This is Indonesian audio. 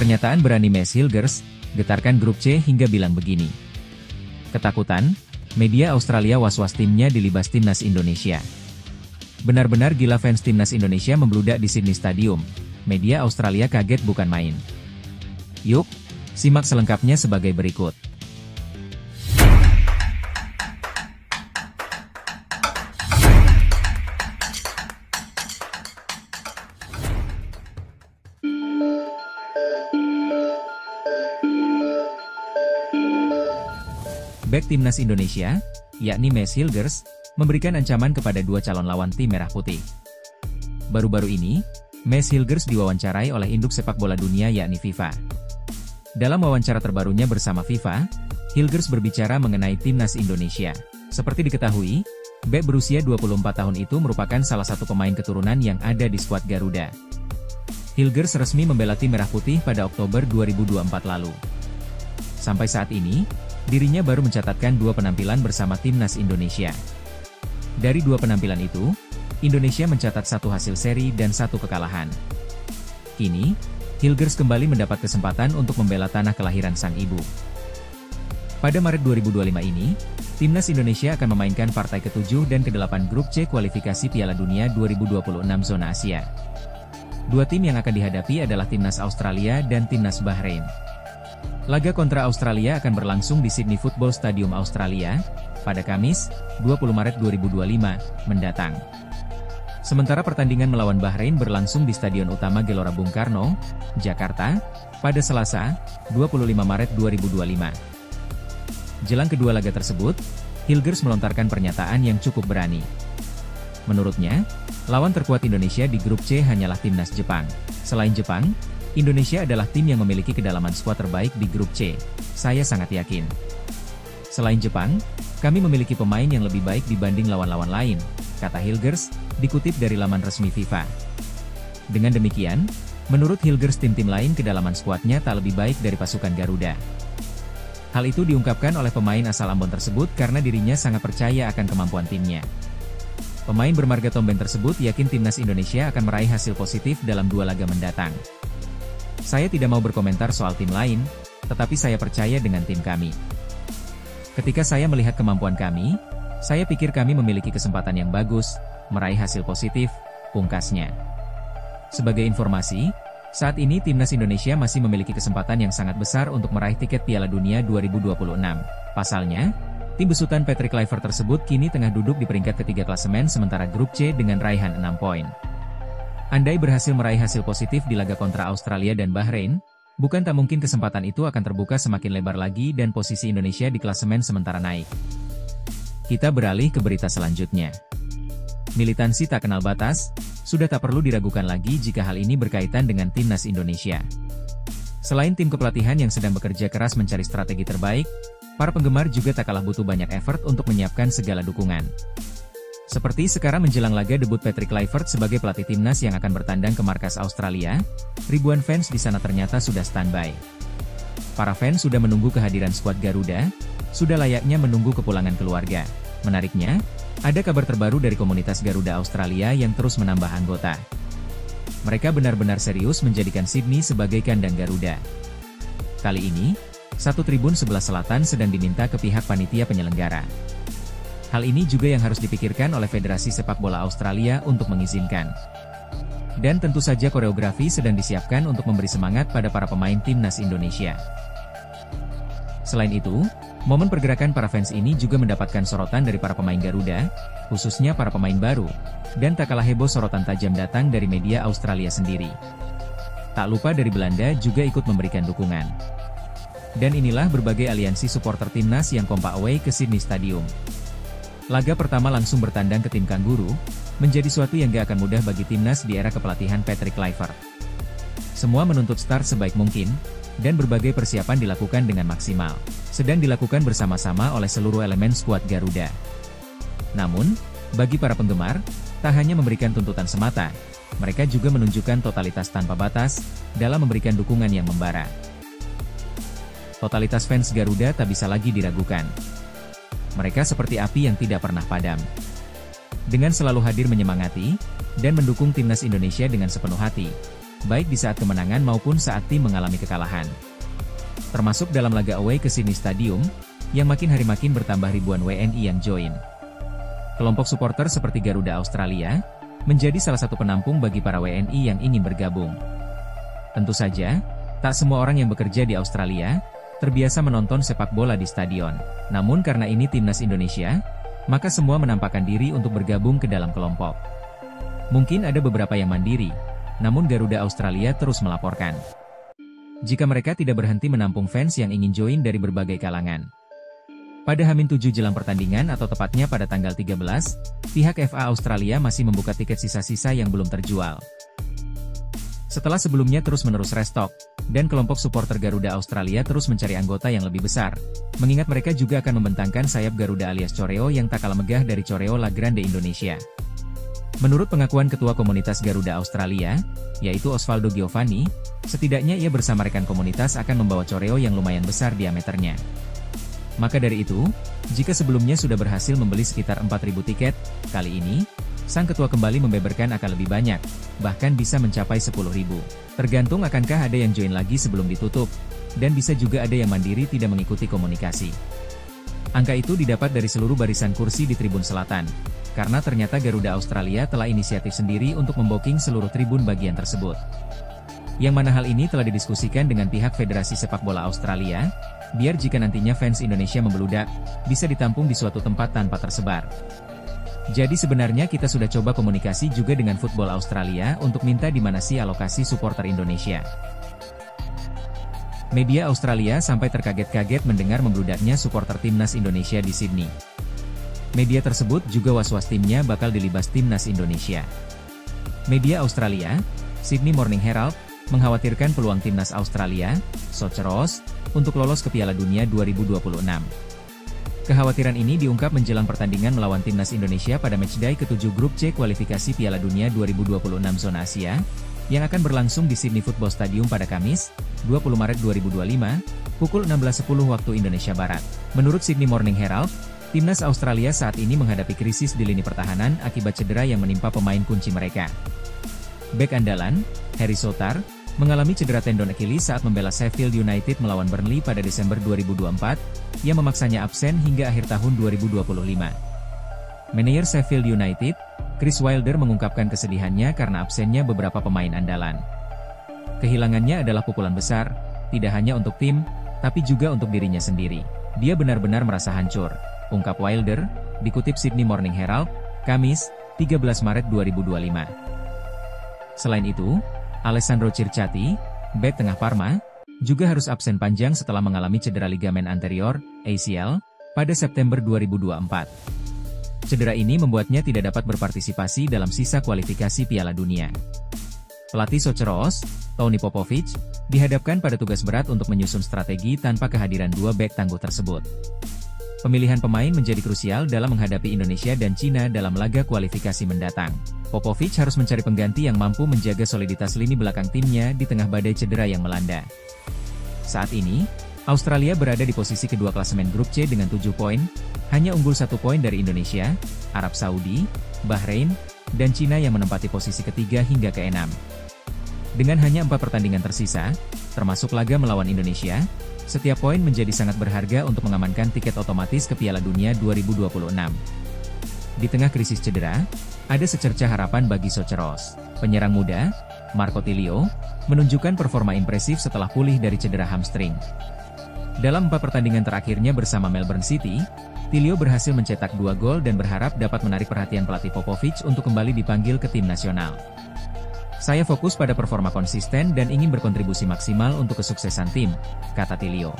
Pernyataan berani Maes Hilgers getarkan grup C hingga bilang begini. Ketakutan, media Australia was-was timnya dilibas timnas Indonesia. Benar-benar gila fans timnas Indonesia membludak di Sydney Stadium. Media Australia kaget bukan main. Yuk, simak selengkapnya sebagai berikut. Bek timnas Indonesia, yakni Maes Hilgers, memberikan ancaman kepada dua calon lawan tim Merah Putih. Baru-baru ini, Maes Hilgers diwawancarai oleh induk sepak bola dunia yakni FIFA. Dalam wawancara terbarunya bersama FIFA, Hilgers berbicara mengenai timnas Indonesia. Seperti diketahui, bek berusia 24 tahun itu merupakan salah satu pemain keturunan yang ada di skuad Garuda. Hilgers resmi membela tim Merah Putih pada Oktober 2024 lalu. Sampai saat ini, dirinya baru mencatatkan 2 penampilan bersama timnas Indonesia. Dari 2 penampilan itu, Indonesia mencatat 1 hasil seri dan 1 kekalahan. Kini, Hilgers kembali mendapat kesempatan untuk membela tanah kelahiran sang ibu. Pada Maret 2025 ini, timnas Indonesia akan memainkan partai ke-7 dan ke-8 grup C kualifikasi Piala Dunia 2026 zona Asia. 2 tim yang akan dihadapi adalah timnas Australia dan timnas Bahrain. Laga kontra Australia akan berlangsung di Sydney Football Stadium Australia, pada Kamis, 20 Maret 2025, mendatang. Sementara pertandingan melawan Bahrain berlangsung di Stadion Utama Gelora Bung Karno, Jakarta, pada Selasa, 25 Maret 2025. Jelang kedua laga tersebut, Hilgers melontarkan pernyataan yang cukup berani. Menurutnya, lawan terkuat Indonesia di grup C hanyalah timnas Jepang. Selain Jepang, Indonesia adalah tim yang memiliki kedalaman skuad terbaik di grup C. Saya sangat yakin. Selain Jepang, kami memiliki pemain yang lebih baik dibanding lawan-lawan lain, kata Hilgers, dikutip dari laman resmi FIFA. Dengan demikian, menurut Hilgers tim-tim lain kedalaman skuadnya tak lebih baik dari pasukan Garuda. Hal itu diungkapkan oleh pemain asal Ambon tersebut karena dirinya sangat percaya akan kemampuan timnya. Pemain bermarga Tomben tersebut yakin timnas Indonesia akan meraih hasil positif dalam 2 laga mendatang. Saya tidak mau berkomentar soal tim lain, tetapi saya percaya dengan tim kami. Ketika saya melihat kemampuan kami, saya pikir kami memiliki kesempatan yang bagus, meraih hasil positif, pungkasnya. Sebagai informasi, saat ini timnas Indonesia masih memiliki kesempatan yang sangat besar untuk meraih tiket Piala Dunia 2026. Pasalnya, tim besutan Patrick Kluivert tersebut kini tengah duduk di peringkat ketiga klasemen sementara grup C dengan raihan 6 poin. Andai berhasil meraih hasil positif di laga kontra Australia dan Bahrain, bukan tak mungkin kesempatan itu akan terbuka semakin lebar lagi dan posisi Indonesia di klasemen sementara naik. Kita beralih ke berita selanjutnya. Militansi tak kenal batas, sudah tak perlu diragukan lagi jika hal ini berkaitan dengan timnas Indonesia. Selain tim kepelatihan yang sedang bekerja keras mencari strategi terbaik, para penggemar juga tak kalah butuh banyak effort untuk menyiapkan segala dukungan. Seperti sekarang menjelang laga debut Patrick Kluivert sebagai pelatih timnas yang akan bertandang ke markas Australia, ribuan fans di sana ternyata sudah standby. Para fans sudah menunggu kehadiran skuad Garuda, sudah layaknya menunggu kepulangan keluarga. Menariknya, ada kabar terbaru dari komunitas Garuda Australia yang terus menambah anggota. Mereka benar-benar serius menjadikan Sydney sebagai kandang Garuda. Kali ini, satu tribun sebelah selatan sedang diminta ke pihak panitia penyelenggara. Hal ini juga yang harus dipikirkan oleh Federasi Sepak Bola Australia untuk mengizinkan. Dan tentu saja koreografi sedang disiapkan untuk memberi semangat pada para pemain timnas Indonesia. Selain itu, momen pergerakan para fans ini juga mendapatkan sorotan dari para pemain Garuda, khususnya para pemain baru, dan tak kalah heboh sorotan tajam datang dari media Australia sendiri. Tak lupa dari Belanda juga ikut memberikan dukungan. Dan inilah berbagai aliansi supporter timnas yang kompak away ke Sydney Stadium. Laga pertama langsung bertandang ke tim Kanguru, menjadi suatu yang gak akan mudah bagi timnas di era kepelatihan Patrick Kluivert. Semua menuntut start sebaik mungkin, dan berbagai persiapan dilakukan dengan maksimal. Sedang dilakukan bersama-sama oleh seluruh elemen skuad Garuda. Namun, bagi para penggemar, tak hanya memberikan tuntutan semata, mereka juga menunjukkan totalitas tanpa batas, dalam memberikan dukungan yang membara. Totalitas fans Garuda tak bisa lagi diragukan. Mereka seperti api yang tidak pernah padam. Dengan selalu hadir menyemangati, dan mendukung timnas Indonesia dengan sepenuh hati, baik di saat kemenangan maupun saat tim mengalami kekalahan. Termasuk dalam laga away ke Sydney Stadium, yang makin hari makin bertambah ribuan WNI yang join. Kelompok supporter seperti Garuda Australia, menjadi salah satu penampung bagi para WNI yang ingin bergabung. Tentu saja, tak semua orang yang bekerja di Australia, terbiasa menonton sepak bola di stadion. Namun karena ini timnas Indonesia, maka semua menampakkan diri untuk bergabung ke dalam kelompok. Mungkin ada beberapa yang mandiri, namun Garuda Australia terus melaporkan jika mereka tidak berhenti menampung fans yang ingin join dari berbagai kalangan. Pada H-7 jelang pertandingan atau tepatnya pada tanggal 13, pihak FA Australia masih membuka tiket sisa-sisa yang belum terjual. Setelah sebelumnya terus-menerus restock, dan kelompok supporter Garuda Australia terus mencari anggota yang lebih besar, mengingat mereka juga akan membentangkan sayap Garuda alias Choreo yang tak kalah megah dari Choreo La Grande Indonesia. Menurut pengakuan Ketua Komunitas Garuda Australia, yaitu Osvaldo Giovanni, setidaknya ia bersama rekan komunitas akan membawa Choreo yang lumayan besar diameternya. Maka dari itu, jika sebelumnya sudah berhasil membeli sekitar 4.000 tiket, kali ini, sang ketua kembali membeberkan akan lebih banyak, bahkan bisa mencapai 10.000. Tergantung akankah ada yang join lagi sebelum ditutup, dan bisa juga ada yang mandiri tidak mengikuti komunikasi. Angka itu didapat dari seluruh barisan kursi di Tribun Selatan, karena ternyata Garuda Australia telah inisiatif sendiri untuk membooking seluruh tribun bagian tersebut. Yang mana hal ini telah didiskusikan dengan pihak Federasi Sepak Bola Australia, biar jika nantinya fans Indonesia membeludak, bisa ditampung di suatu tempat tanpa tersebar. Jadi sebenarnya kita sudah coba komunikasi juga dengan Football Australia untuk minta di mana sih alokasi supporter Indonesia. Media Australia sampai terkaget-kaget mendengar membludaknya supporter timnas Indonesia di Sydney. Media tersebut juga was-was timnya bakal dilibas timnas Indonesia. Media Australia, Sydney Morning Herald, mengkhawatirkan peluang timnas Australia, Socceroos, untuk lolos ke Piala Dunia 2026. Kekhawatiran ini diungkap menjelang pertandingan melawan timnas Indonesia pada matchday ke-7 grup C kualifikasi Piala Dunia 2026 zona Asia, yang akan berlangsung di Sydney Football Stadium pada Kamis, 20 Maret 2025, pukul 16.10 waktu Indonesia Barat. Menurut Sydney Morning Herald, timnas Australia saat ini menghadapi krisis di lini pertahanan akibat cedera yang menimpa pemain kunci mereka. Bek andalan, Harry Souttar, mengalami cedera tendon Achilles saat membela Sheffield United melawan Burnley pada Desember 2024, yang memaksanya absen hingga akhir tahun 2025. Manajer Sheffield United, Chris Wilder mengungkapkan kesedihannya karena absennya beberapa pemain andalan. Kehilangannya adalah pukulan besar, tidak hanya untuk tim, tapi juga untuk dirinya sendiri. Dia benar-benar merasa hancur, ungkap Wilder, dikutip Sydney Morning Herald, Kamis, 13 Maret 2025. Selain itu, Alessandro Circati, bek tengah Parma, juga harus absen panjang setelah mengalami cedera ligamen anterior, ACL, pada September 2024. Cedera ini membuatnya tidak dapat berpartisipasi dalam sisa kualifikasi Piala Dunia. Pelatih Socceroos, Tony Popovic, dihadapkan pada tugas berat untuk menyusun strategi tanpa kehadiran dua bek tangguh tersebut. Pemilihan pemain menjadi krusial dalam menghadapi Indonesia dan Cina dalam laga kualifikasi mendatang. Popovic harus mencari pengganti yang mampu menjaga soliditas lini belakang timnya di tengah badai cedera yang melanda. Saat ini, Australia berada di posisi kedua klasemen grup C dengan 7 poin, hanya unggul 1 poin dari Indonesia, Arab Saudi, Bahrain, dan Cina yang menempati posisi ketiga hingga ke-6. Dengan hanya 4 pertandingan tersisa, termasuk laga melawan Indonesia, setiap poin menjadi sangat berharga untuk mengamankan tiket otomatis ke Piala Dunia 2026. Di tengah krisis cedera, ada secerca harapan bagi Socceroos. Penyerang muda, Marco Tilio, menunjukkan performa impresif setelah pulih dari cedera hamstring. Dalam 4 pertandingan terakhirnya bersama Melbourne City, Tilio berhasil mencetak 2 gol dan berharap dapat menarik perhatian pelatih Popovic untuk kembali dipanggil ke tim nasional. Saya fokus pada performa konsisten dan ingin berkontribusi maksimal untuk kesuksesan tim, kata Tilio.